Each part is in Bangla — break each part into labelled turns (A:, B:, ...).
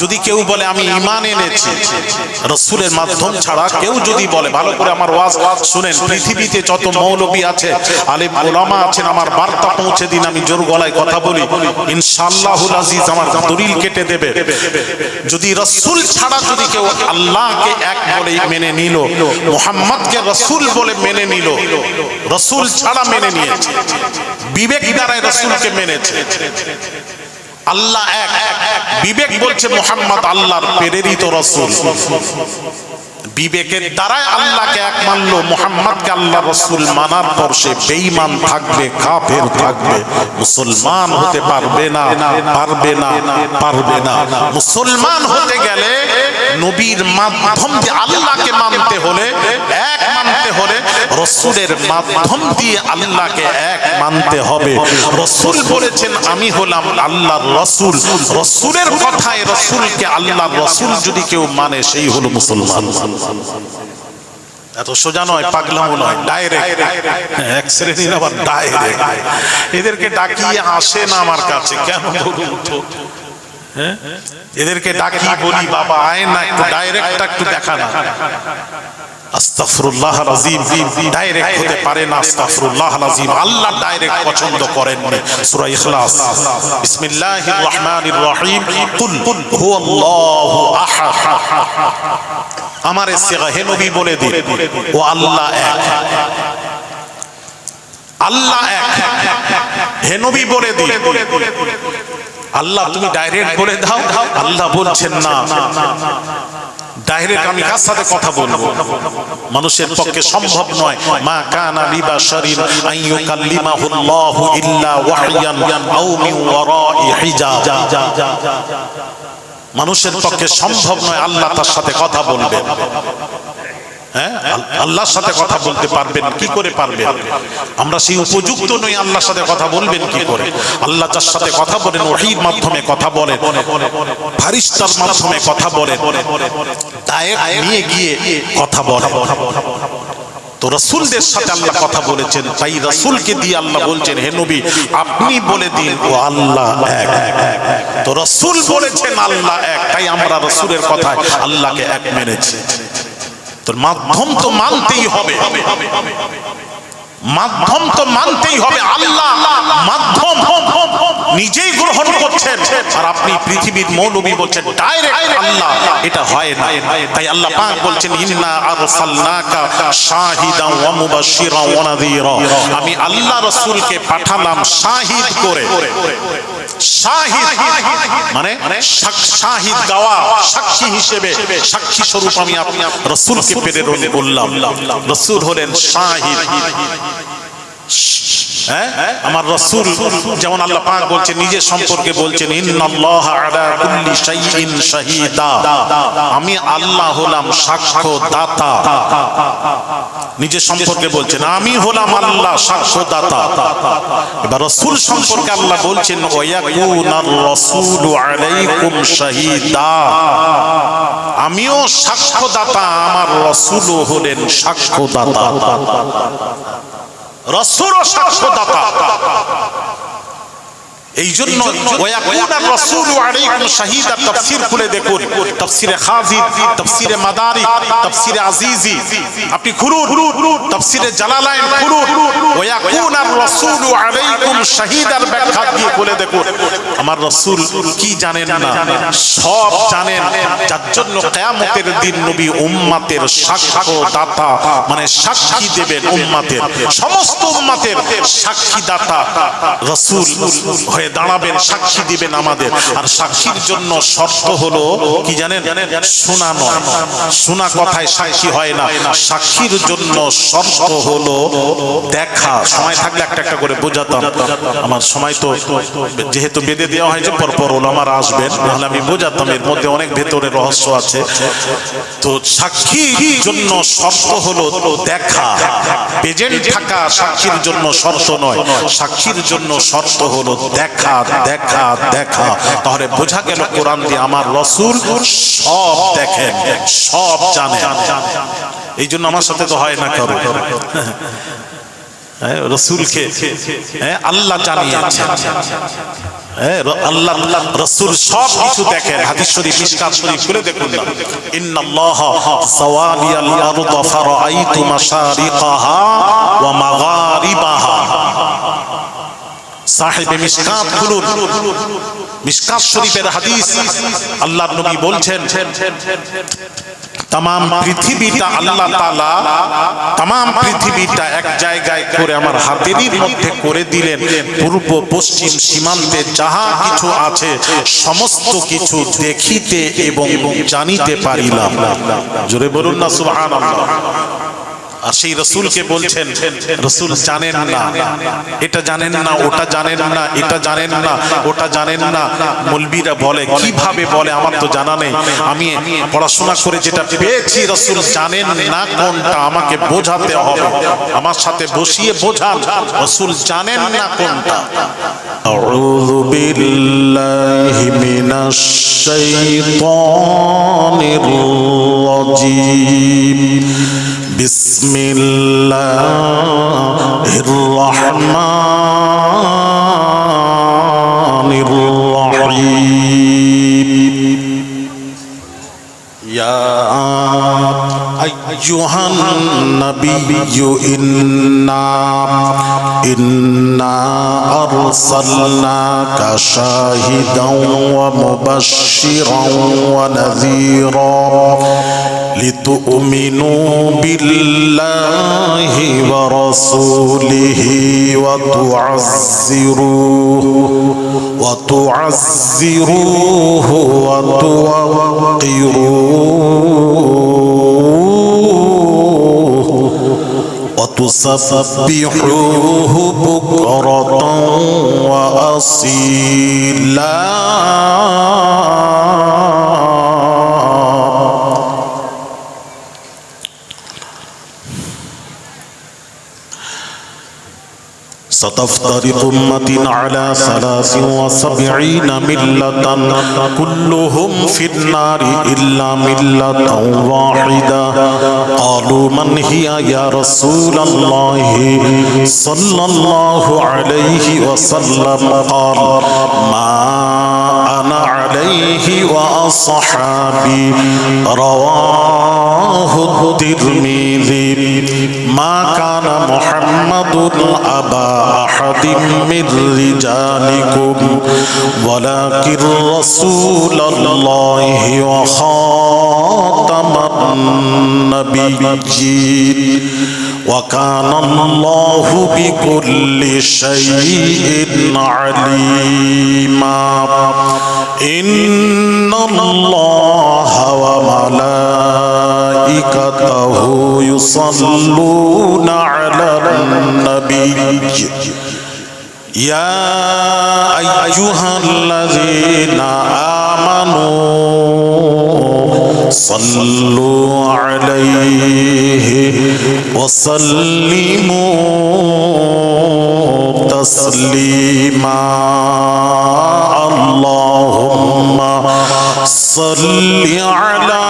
A: যদি কেউ বলে আমি ঈমান এনেছি রাসূলের মাধ্যম ছাড়া, কেউ যদি বলে, ভালো করে আমার ওয়াজ শুনেন, পৃথিবীতে যত মৌলবী আছে, আলেম ওলামা আছেন, আমার বার্তা পৌঁছে দিন, আমি জোর গলায় কথা বলি, ইনশাআল্লাহুল আজিজ আমার দলিল কেটে দেবে। যদি রাসূল ছাড়া যদি কেউ আল্লাহকে এক বলে মেনে নিল, মুহাম্মদকে রাসূল বলে মেনে নিল, রাসূল ছাড়া মেনে নিয়েছে, বিবেক দ্বারাই রাসূলকে মেনেছে। আল্লাহ এক, বিবেক বলছে মুহাম্মদ আল্লাহর প্রেরিত রাসূল, বিবেকের দ্বারাই আল্লাহকে এক মানলো, মুহাম্মদকে আল্লাহ রাসূল মানার পর সে বেঈমান থাকবে, কাফের থাকবে, মুসলমান হতে পারবে না, পারবে না, পারবে না। মুসলমান হতে গেলে নবীর মাধ্যম দিয়ে আল্লাহকে মানতে হলে, এক মানতে হলে রাসূলের মাধ্যম দিয়ে আল্লাহকে এক মানতে হবে। রাসূল বলেছেন আমি হলাম আল্লাহর রাসূল, রাসূলের কথায় রাসূলকে আল্লাহর রাসূল যদি কেউ মানে সেই হলো মুসলমান। এত সোজা নয়, পাগলামো নয়, ডাইরেক্ট, এক শ্রেণীর আবার ডাইরেক্ট। এদেরকে ডাকিয়ে আসে না আমার কাছে, কেন বলুন তো? এদেরকে ডাকি বলি বাবা আয় না, একটু ডাইরেক্ট একটু দেখা না। আস্তাগফিরুল্লাহল আযীম, ডাইরেক্ট হতে পারে না, আস্তাগফিরুল্লাহল আযীম। আল্লাহ ডাইরেক্ট পছন্দ করেন না। সূরা ইখলাস, বিসমিল্লাহির রহমানির রহিম, কুল হুয়াল্লাহু আহাদ। আমার সিগা হে নবী বলে দিন, ও আল্লাহ এক, আল্লাহ এক, হে নবী বলে দিন। আল্লাহ তুমি ডাইরেক্ট বলে দাও। আল্লাহ বলছেন না, ডাইরেক্ট আমি কার সাথে কথা বলবো? মানুষের পক্ষে সম্ভব নয়। মা কানা লিবাশারিন আন ইউকাল্লিমাহুল্লাহু ইল্লা ওয়াহইয়ান আও মিন ওয়ারাই হিজাব। মানুষের পক্ষে সম্ভব নয় আল্লাহ তার সাথে কথা বলবেন। আল্লাহর সাথে কথা বলতে পারবেন কি করে? পারবেন? আমরা সেই উপযুক্ত নই, আল্লাহর সাথে কথা বলবেন কি করে? আল্লাহ যার সাথে কথা বলেন, ওহীর মাধ্যমে কথা বলেন, ফেরেশতার মাধ্যমে কথা বলেন, দায়ের নিয়ে গিয়ে কথা বলেন। তো রাসূলদের সাথে আল্লাহ কথা বলেছেন, তাই রাসূলকে দিয়ে আল্লাহ বলছেন হে নবী আপনি বলে দিন ও আল্লাহ এক। তো রাসূল বলেছেন আল্লাহ এক, তাই আমরা রাসূলের কথায় আল্লাহকে এক মেনেছি। তোর মাধ্যম তো মানতেই হবে, মাধ্যম তো মানতেই হবে। আল্লাহ মাধ্যম নিজেই গ্রহণ করছেন, আর আপনি পৃথিবীর মৌলবী বলছেন ডাইরেক্ট আল্লাহ। এটা হয় না। তাই আল্লাহ পাক বলছেন ইন্না আরসালনাকা শাহিদান ওয়া মুবাশশিরান ওয়া নাযীরা। আমি আল্লাহ রাসূলকে পাঠালাম শাহিদ করে। শাহিদ মানে শাহিদ গাওয়া, সাক্ষী হিসেবে, সাক্ষী স্বরূপ আমি রাসূলকে প্রেরণ করলাম। রাসূল হলেন শাহিদ। আমার রাসূল যেমন আল্লাহ পাক বলছেন নিজের সম্পর্কে বলছেন ইন্নাল্লাহা আলা কুল্লি শাইইন শাহীদা। আমি আল্লাহ হলাম সাক্ষ্যদাতা। নিজের সম্পর্কে বলছেন আমি হলাম আল্লাহ সাক্ষ্যদাতা। এবার রাসূল সম্পর্কে আল্লাহ বলছেন ওয়ায়াকুনার রাসূলু আলাইকুম শাহীদা। আমিও সাক্ষ্যদাতা, আমার রাসূলও হলেন সাক্ষ্যদাতা। রাসূলও সাক্ষ্যদাতা। এই জন্য ওয়ায়াকুনার রাসূলু আলাইকুম শাহীদা তাফসীর খুলে দেখুন, তাফসীরে খাযী, তাফসীরে মাদারিক, তাফসীরে আজিজি আপনি খুলুন, তাফসীরে জালালাইন খুলুন, ওয়ায়াকুনার রাসূলু আলাইকুম শাহীদার ব্যাখ্যা দিয়ে খুলে দেখুন। আমার রাসূল কি জানেন না? সব জানেন, যার জন্য কিয়ামতের দিন নবী উম্মতের সাক্ষ্যদাতা, মানে সাক্ষী দেবেন উম্মতের, সমস্ত উম্মতের সাক্ষীদাতা রাসূল হয়ে দাঁড়াবেন, সাক্ষী দিবেন আমাদের। আর সাক্ষীর জন্য শর্ত হলো কি জানেন? শোনা নয়, শোনা কথায় সাক্ষী হয় না। সাক্ষীর জন্য শর্ত হলো দেখা। সময় থাকলে একটা একটা করে বোঝাতাম, আমার সময় তো যেহেতু বেঁধে দেওয়া হয়েছে পরপর ওলামারা আসবেন, নাহলে আমি বোঝাতাম, এর মধ্যে অনেক ভেতরে রহস্য আছে। তো সাক্ষীর জন্য শর্ত হলো দেখা, প্রেজেন্ট থাকা সাক্ষীর জন্য শর্ত নয়। সাক্ষীর জন্য শর্ত হলো দেখা, দেখা, দেখা। তাহলে বোঝা গেল কোরআন দিয়ে আমার রাসূল সব দেখেন, সব জানেন। এই জন্য আমার সাথে তো হয় না কারো। রসুলকে আল্লাহ জানিয়েছেন। আল্লাহ রাসূল সব কিছু দেখেন। হাদিস শরীফ মিশকাত শরীফ খুলে দেখুন না, ইন্নাল্লাহ সাওয়ালিয়াল আরদ ফারাআইতু মাশারিকাহা ওয়া মাগারিবাহা। সাহেবে মিশকাত খুলুন, মিশকাত শরীফের হাদিস। আল্লাহর নবী বলছেন तमाम পৃথিবীটা আল্লাহ তাআলা तमाम পৃথিবীটা এক জায়গায় করে আমার হাতেরই মধ্যে করে দিলেন। পূর্ব পশ্চিম সীমান্তে যাহা কিছু আছে সমস্ত কিছু দেখিতে এবং জানিতে পারিলাম। জোরে বলুন না সুবহানাল্লাহ। আর সেই রসুলকে বলছেন রসুল জানেন না, এটা জানেন না, ওটা জানেন না, এটা জানেন না, ওটা জানেন না। মৌলবীরা বলে, কিভাবে বলে, আমার তো জানা নেই, আমি পড়াশোনা করে যেটা পেয়েছি রসুল জানেন না কোনটা, আমাকে বোঝাতে হবে, আমার সাথে বসিয়ে বোঝান রসুল জানেন না কোনটা। আউযু বিল্লাহি মিনাশ শাইতানির রাজীম। বিসমিল্লাহির রহমানির রহিম। ইয়া আইয়ুহান নাবিয়্যু ইন্না আরসালনাকা শাহিদাও ওয়া মুবাশশিরাও ওয়া নাযীরা লিতু'মিনু বিল্লাহি ওয়া রাসূলিহি ওয়া তু'আযজিরুহু ওয়া তুওয়াক্কিরুহু ওয়া তুসাব্বিহুহু বুকরাতান ওয়া আসীলা। ستفترق أمة على 73 ملة كلهم في النار إلا ملة واحدة قالوا من هي يا رسول الله صلى الله عليه وسلم قال ما أنا عليه وأصحابي رواه الترمذي ما كان محمد أبا أحد من رجالكم ولكن رسول الله وخاتم النبيين وكان الله بكل شيء عليما إن الله وملائكته يصلون على النبي يا أيها الذين آمنوا صلوا عليه وسلموا تسليما اللهم صل على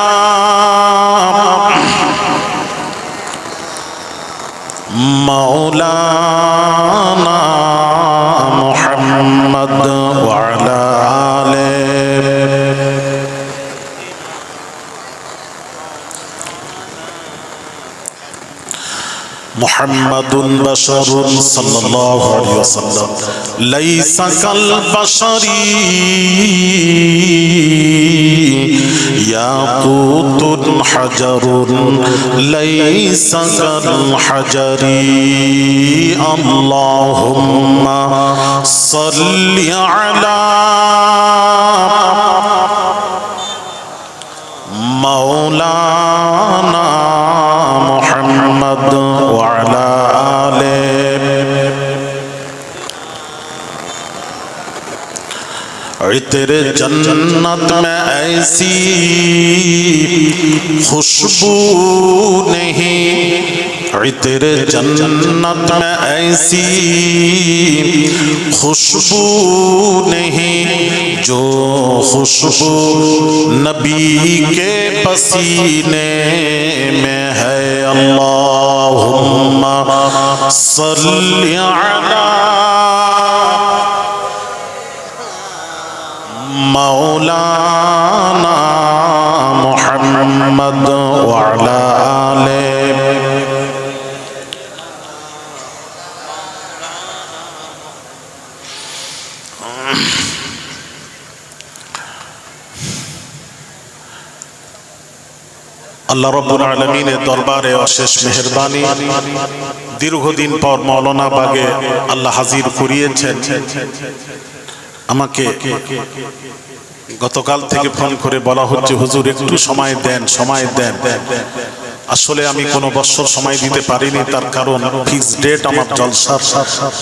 A: مولانا محمد وعلى آله محمد بشر صلى الله عليه وسلم ليس كالبشر ياقوت حجر ليس كالحجر اللهم صل على مولانا محمد وعلى آله عطر जन्नत में ऐसी खुशबू नहीं इतर जन्नत में ऐसी खुशबू नहीं जो खुशबू नबी के पसीने में है अल्लाहुम्मा সাল্লি আলা মাওলানা মুহাম্মদ ওয়া আলা আলিহি আল্লাহ রাব্বুল আলামিনের দরবারে অশেষ মেহেরবানি। দীর্ঘদিন পর মওলানা বাগে আল্লাহ হাজির করিয়েছেন। আমাকে গতকাল থেকে ফোন করে বলা হচ্ছে, হুজুর একটু সময় দেন, সময় দেন। আসলে আমি কোনো বছর সময় দিতে পারিনি, তার কারণ ফিক্স ডেট আমার জলসার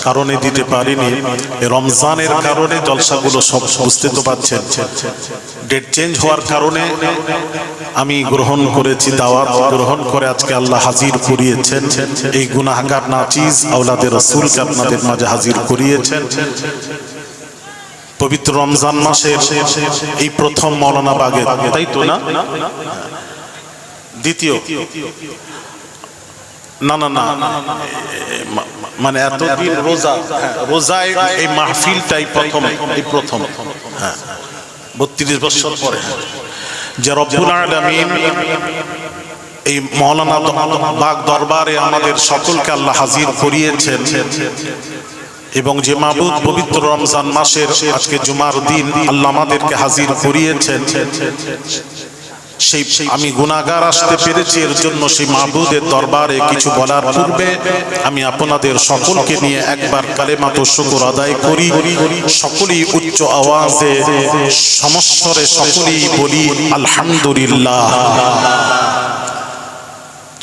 A: কারণে দিতে পারিনি। রমজানের কারণে জলসাগুলো সব বুঝতে তো পারছেন, ডেট চেঞ্জ হওয়ার কারণে আমি গ্রহণ করেছি, দাওয়াত গ্রহণ করে আজকে আল্লাহ হাজির করিয়েছেন। এই গুনাহগার নাচিজ আওলাদে রাসূলকে আপনাদের মাঝে হাজির করিয়েছেন। পবিত্র রমজান মাসের এই প্রথম মওলানা বাগে, তাই তো না? দ্বিতীয় না না না মানে এতদিন রোজায় এই মাহফিলটাই প্রথম, হ্যাঁ 32 বছর পরে যে রব্বুল আলামিন এই মওলানা বাগ দরবারে আমাদের সকলকে আল্লাহ হাজির করিয়েছেন। এবং যে মাবুদ পবিত্র রমজান মাসের আজকে জুমার দিন আল্লাহ আমাদেরকে হাজির করিয়েছেন, সেই আমি গুনাহগার আসতে পেরেছি, এর জন্য সেই মাবুদের দরবারে কিছু বলার পূর্বে আমি আপনাদের সকলকে নিয়ে একবার কালেমাত শুকর আদায় করি। সকলেই উচ্চ আওয়াজে সমস্বরে সকলেই বলি আলহামদুলিল্লাহ।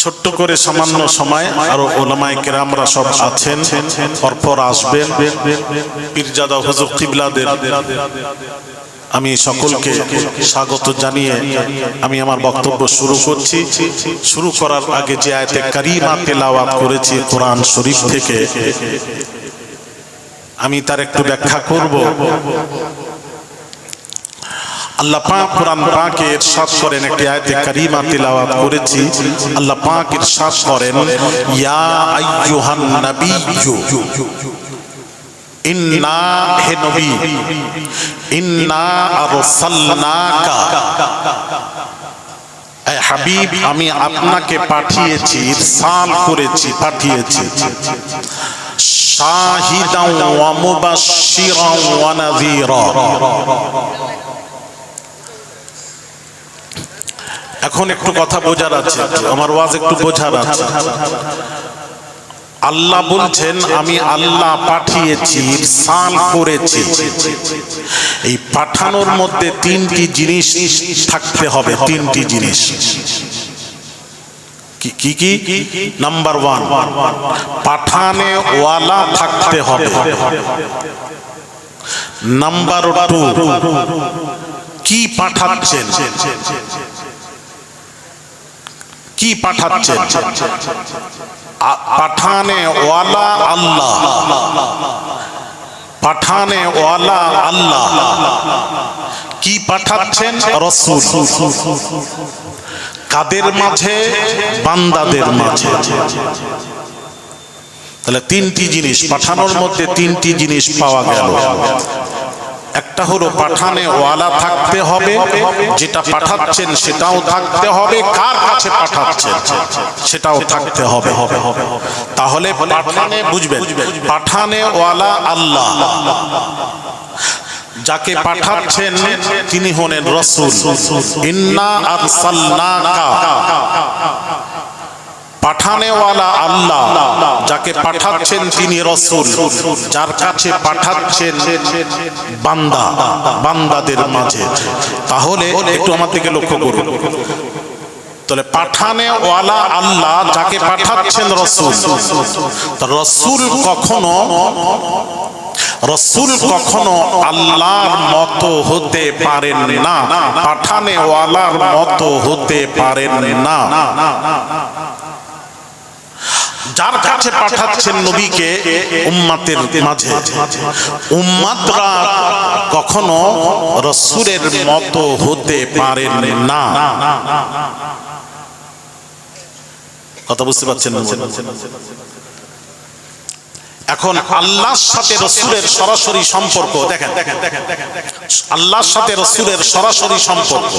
A: ছোট্ট করে সামান্য সময় আরো ওলামায়ে কেরামরা সব আছেন, পরপর আসবেন। পীরজাদা হুজুর কিবলাদের আমি সকলকে স্বাগত জানিয়ে আমি আমার বক্তব্য শুরু করছি। শুরু করার আগে যে আয়াতে কারিমা তেলাওয়াত করেছি কোরআন শরীফ থেকে, আমি তার একটু ব্যাখ্যা করব। আল্লাহ পাক কোরআন পাকে ইরশাদ করেন, একটি আয়াতে কারিমা তেলাওয়াত করেছি। আল্লাহ পাক ইরশাদ করেন, ইয়া আইয়ুহান নাবিয়্যু ইন্না, হে নবী, ইন্না আরসালনাকা, এ হাবিব আমি আপনাকে পাঠিয়েছি, ইরসাল করেছি, পাঠিয়েছি, শাহিদান ওয়া মুবাশশিরান ওয়া নাযীরা। এখন একটু কথা বোঝার আছে, আমার ওয়াজ একটু বোঝার আছে। আল্লাহ বলছেন আমি আল্লাহ পাঠিয়েছি, ইরসাল করেছি। এই পাঠানোর মধ্যে তিনটি জিনিস থাকতে হবে, তিনটি জিনিস। কি কি? নাম্বার 1, পাঠানে ওয়ালা থাকতে হবে। নাম্বার 2, কি পাঠাচ্ছেন, কি পাঠাচ্ছেন? পাঠানে ওয়ালা আল্লাহ, পাঠানে ওয়ালা আল্লাহ। কি পাঠাচ্ছেন? রাসূল। কাদের মাঝে? বান্দাদের মাঝে। তাহলে তিনটি জিনিস পাঠানোর মধ্যে, তিনটি জিনিস পাওয়া গেল। একটা হলো পাঠানে ওয়ালা থাকতে হবে, যেটা পাঠাচ্ছেন সেটাও থাকতে হবে, কার কাছে পাঠাচ্ছেন সেটাও থাকতে হবে। তাহলে পাঠানে, বুঝবেন, পাঠানে ওয়ালা আল্লাহ, যাকে পাঠাচ্ছেন তিনি হলেন রাসূল। ইন্না আরসালনাকা, পাঠানেওয়ালা আল্লাহ, যাকে পাঠাচ্ছেন তিনি রাসূল, যার কাছে পাঠাচ্ছেন বান্দা, বান্দাদের মাঝে। তাহলে একটু আমার দিকে লক্ষ্য করুন। তাহলে পাঠানেওয়ালা আল্লাহ, যাকে পাঠাচ্ছেন রাসূল। রাসূল কখনো আল্লাহর মতো হতে পারেন না, পাঠানেওয়ালার মতো হতে পারেন না। যার কাছে পাঠাচ্ছেন নবীকে উম্মতের মাঝে, উম্মতরা কখনো রাসূলের মতো হতে পারেন না। কথা বুঝতে পারছেন না? এখন আল্লাহর সাথে রাসূলের সরাসরি সম্পর্ক দেখেন, আল্লাহর সাথে রাসূলের সরাসরি সম্পর্ক।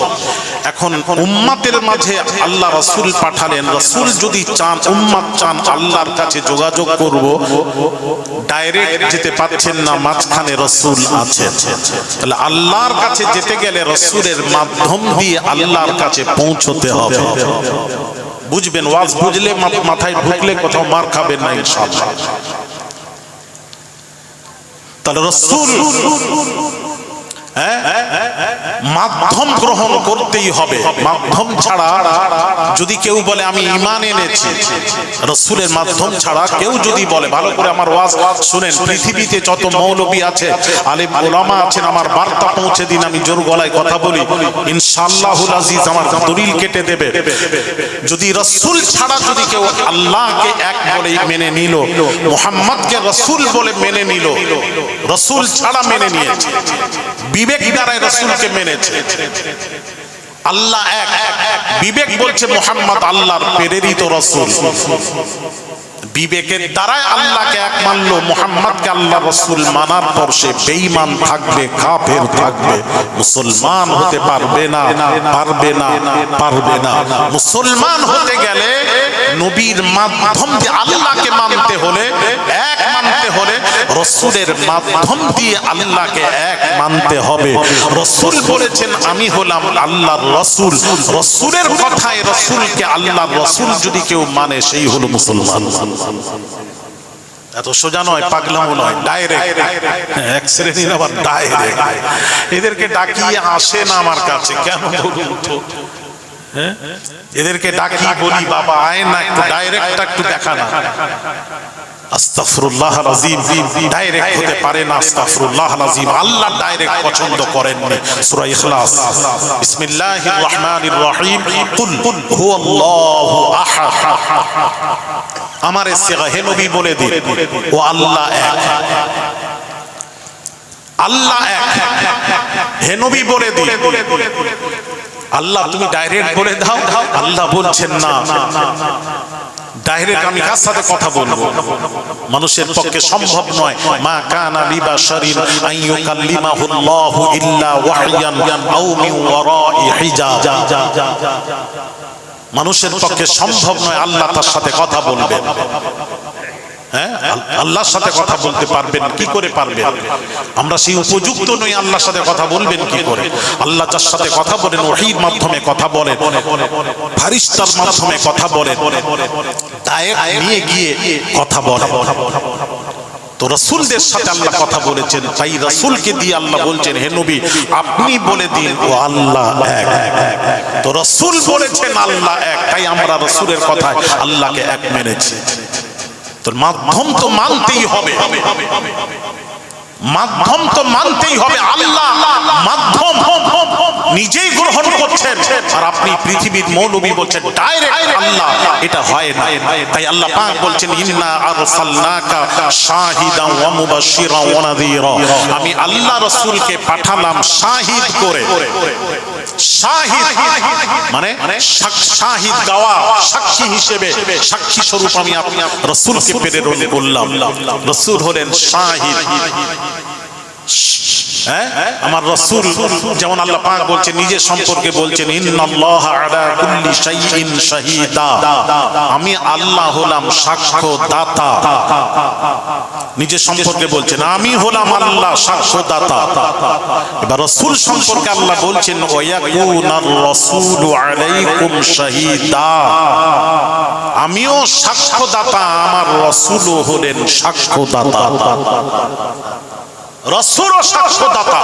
A: এখন উম্মতের মাঝে আল্লাহ রাসূল পাঠালেন, রাসূল যদি চান, উম্মত চান আল্লাহর কাছে যোগাযোগ করব, ডাইরেক্ট যেতে পারছেন না, মাঝখানে রাসূল আছেন। তাহলে আল্লাহর কাছে যেতে গেলে রাসূলের মাধ্যম দিয়ে আল্লাহর কাছে পৌঁছতে হবে। বুঝবেন, ওয়াজ বুঝলে মাথায় ঢুকলে কোথাও মার খাবেন না ইনশাআল্লাহ। তাহলে রাসূল মাধ্যম গ্রহণ করতেই হবে। মাধ্যম ছাড়া যদি কেউ বলে আমি ঈমান এনেছি, রাসূলের মাধ্যম ছাড়া কেউ যদি বলে, ভালো করে আমার ওয়াজ শুনেন, পৃথিবীতে যত মৌলবী আছে, আলেম ওলামা আছেন, আমার বার্তা পৌঁছে দিন, আমি জোর গলায় কথা বলি, ইনশাআল্লাহুল আজিজ আমার দলিল কেটে দেবে। যদি রাসূল ছাড়া যদি কেউ আল্লাহকে এক বলে মেনে নিল, মুহাম্মদকে রাসূল বলে মেনে নিল, রাসূল ছাড়া মেনে নিয়েছে, বিবেক দ্বারাই রাসূলকে মেনেছে। আল্লাহ এক, বিবেক বলছে মুহাম্মদ আল্লাহর প্রেরিত রাসূল, বিবেকের দ্বারাই আল্লাহকে এক মানলো, মুহাম্মদকে আল্লাহ রাসূল মানার পর সে বেঈমান থাকবে, কাফের থাকবে, মুসলমান হতে পারবে না, পারবে না, পারবে না। মুসলমান হতে গেলে নবীর মাধ্যম দিয়ে আল্লাহকে মানতে হলে, এক মানতে হলে রাসূলের মাধ্যম দিয়ে আল্লাহকে এক মানতে হবে। রাসূল বলেছেন আমি হলাম আল্লাহর রাসূল, রাসূলের কথায় রাসূলকে আল্লাহর রাসূল যদি কেউ মানে সেই হলো মুসলমান। এত সোজা নয়, পাগলামো নয়, ডাইরেক্ট। এক শ্রেণীর আবার ডাইরেক্ট, এদেরকে ডাকিয়ে আসে না আমার কাছে, কেন বলুন তো? এদেরকে ডাকি বলি বাবা আয় না, একটু ডাইরেক্ট একটু দেখা না। আস্তাগফিরুল্লাহ আযীম, ডাইরেক্ট হতে পারে না, আস্তাগফিরুল্লাহ আযীম। আল্লাহ ডাইরেক্ট পছন্দ করেন না। সূরা ইখলাস, বিসমিল্লাহির রহমানির রহিম, কুল হুয়াল্লাহু আহাদ। আমার সিগা হে নবী বলে দিন, ও আল্লাহ এক, আল্লাহ এক, হে নবী বলে দিন। আল্লাহ তুমি ডাইরেক্ট বলে দাও, আল্লাহ বলছেন না ডাইরেক্ট আমি কার সাথে কথা বলবো? মানুষের পক্ষে সম্ভব নয়। মা কানা লিবাশারিন আন ইউকাল্লিমাহুল্লাহু ইল্লা ওয়াহইয়ান আও মিন ওয়ারাই হিজাব। মানুষের পক্ষে সম্ভব নয় আল্লাহ তার সাথে কথা বলবে। আল্লাহর সাথে কথা বলতে পারবেন কি করে? পারবেন? আমরা সেই উপযুক্ত নই, আল্লাহর সাথে কথা বলবেন কি করে? আল্লাহ যার সাথে কথা বলেন, ওহীর মাধ্যমে কথা বলেন, ফারিস্তার মাধ্যমে কথা বলেন, দায়ের নিয়ে গিয়ে কথা বলেন। তো রাসূলদের সাথে আল্লাহ কথা বলেছেন, তাই রাসূলকে দিয়ে আল্লাহ বলছেন হে নবী আপনি বলে দিন ও আল্লাহ এক। তো রাসূল বলেছেন আল্লাহ এক, তাই আমরা রাসূলের কথায় আল্লাহকে এক মেনেছি। তোর মাধ্যম তো মানতেই হবে, মাধ্যম তো মানতেই হবে। আল্লাহ মাধ্যম নিজেই গ্রহণ করছেন, আর আপনি পৃথিবীর মৌলবী বলছেন ডাইরেক্ট আল্লাহ, এটা হয় না। তাই আল্লাহ পাক বলছেন ইন্না আরসালনাকা শাহিদান ওয়া মুবাশশিরান ওয়া নাযীরা। আমি আল্লাহ রাসূলকে পাঠালাম শাহিদ করে। শাহিদ মানে শাহিদ গাওয়া, সাক্ষী হিসেবে, সাক্ষী স্বরূপ আমি আপনার রাসূলকে প্রেরণ করলাম। রাসূল হলেন শাহিদ। আমার রাসূল যেমন আল্লাহ পাক বলছেন নিজের সম্পর্কে বলছেন ইন্নাল্লাহা আলা কুল্লি শাইইন শাহীদা, আমি আল্লাহ হলাম সাক্ষ্যদাতা। নিজের সম্পর্কে বলছেন আমি হলাম আল্লাহ সাক্ষ্যদাতা। এবার রাসূল সম্পর্কে আল্লাহ বলছেন ওয়ায়াকুনার রাসূলু আলাইকুম শাহীদা, আমিও সাক্ষ্যদাতা, আমার রাসূলও হলেন সাক্ষ্যদাতা। রাসূল ও সাক্ষ্যদাতা।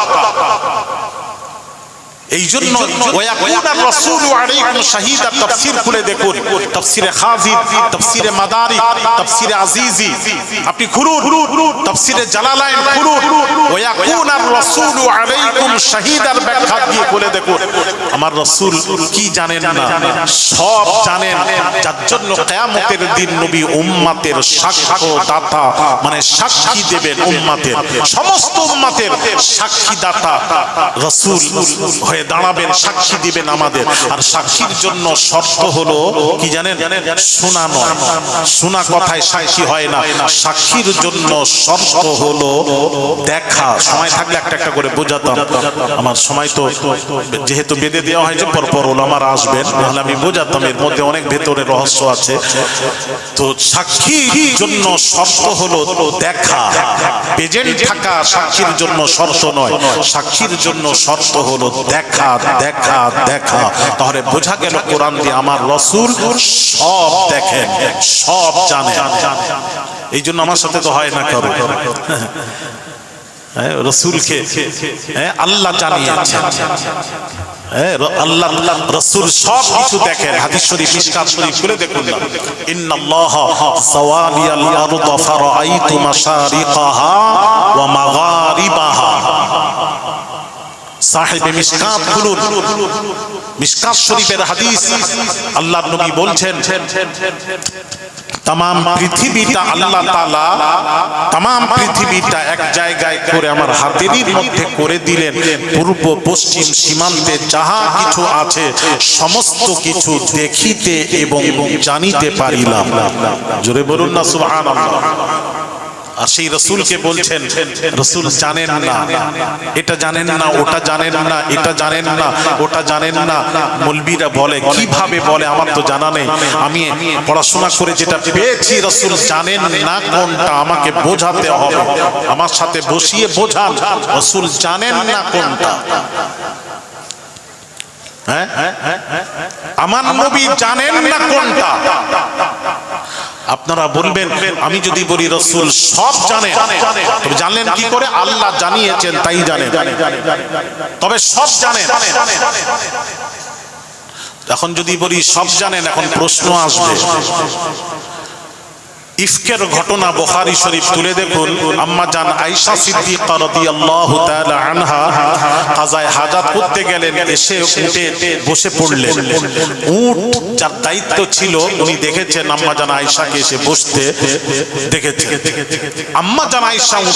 A: এই জন্য ওয়ায়াকুনার রাসূলু আলাইকুম শাহীদা তাফসীর খুলে দেখুন, তাফসীরে খাযী, তাফসীরে মাদারিক, তাফসীরে আজিজি আপনি খুলুন, তাফসীরে জালালাইন খুলুন, ওয়ায়াকুনার রাসূলু আলাইকুম শাহীদার ব্যাখ্যা দিয়ে খুলে দেখুন। আমার রাসূল কি জানেন না? সব জানেন, যার জন্য কিয়ামতের দিন নবী উম্মতের সাক্ষ্যদাতা, মানে সাক্ষী দেবেন উম্মতের, সমস্ত উম্মতের সাক্ষীদাতা রাসূল হয়ে হয়ে দাঁড়াবেন, সাক্ষী দিবেন আমাদের। আর সাক্ষীর জন্য শর্ত হলো কি জানেন? শোনা নয়, শোনা কথায় সাক্ষী হয় না। সাক্ষীর জন্য শর্ত হলো দেখা। সময় থাকলে একটা একটা করে বোঝাতাম, আমার সময় তো যেহেতু বেঁধে দেওয়া হয়েছে পরপর ওলামারা আসবেন, নাহলে আমি বোঝাতাম, এর মধ্যে অনেক ভেতরে রহস্য আছে। তো সাক্ষীর জন্য শর্ত হলো দেখা, প্রেজেন্ট থাকা সাক্ষীর জন্য শর্ত নয়। সাক্ষীর জন্য শর্ত হলো দেখা, দেখা, দেখা। তাহলে বোঝা গেল কোরআন দিয়ে আমার রাসূল সব দেখেন, সব জানেন। এই জন্য আমার সাথে তো হয় না কারো, রাসূলকে আল্লাহ জানিয়েছেন, আল্লাহ রাসূল সব কিছু দেখেন। হাদিস শরীফ, মিশকাত শরীফ খুলে দেখুন না, ইন্নাল্লাহা যাওয়ালিয়াল আরদ ফারাআইতু মাশারিকাহা ওয়া মাগারিবাহা। সাহেবে মিশকাত খুলুন, মিশকাত শরীফের হাদিস। আল্লাহর নবী বলছেন तमाम পৃথিবীটা আল্লাহ তাআলা तमाम পৃথিবীটা এক জায়গায় করে আমার হাতের মধ্যে করে দিলেন। পূর্ব পশ্চিম সীমান্তে যাহা কিছু আছে সমস্ত কিছু দেখিতে এবং জানিতে পারিলাম। জোরে বলুন না সুবহানাল্লাহ। আর সেই রাসূলকে বলছেন রাসূল জানেন না, এটা জানেন না, ওটা জানেন না, এটা জানেন না, ওটা জানেন না। মৌলবীরা বলে, কিভাবে বলে? আমার তো জানা নেই, আমি পড়াশোনা করে যেটা পেয়েছি রাসূল জানেন না কোনটা, আমাকে বোঝাতে হবে, আমার সাথে বসিয়ে বোঝান রাসূল জানেন না কোনটা। আমার নবী জানেন না কোনটা। আপনারা বলবেন, আমি যদি বলি রাসূল সব জানেন, তবে জানলেন কি করে? আল্লাহ জানিয়েছেন তাই জানেন, তবে সব জানেন। এখন যদি বলি সব জানেন, এখন প্রশ্ন আসবে। ইফকের ঘটনা বুখারী শরীফ তুলে দেখুন। আম্মা জান আয়েশা সিদ্দিকা রাদিয়াল্লাহু তাআলা আনহা কাজায়ে হাজাত করতে গেলেন, এসে উঠে বসে পড়লেন। উট যার দায়িত্ব ছিল উনি দেখেছেন আম্মা জান আয়েশাকে এসে বসতে দেখেছেন। আম্মা জান আয়েশা উঠে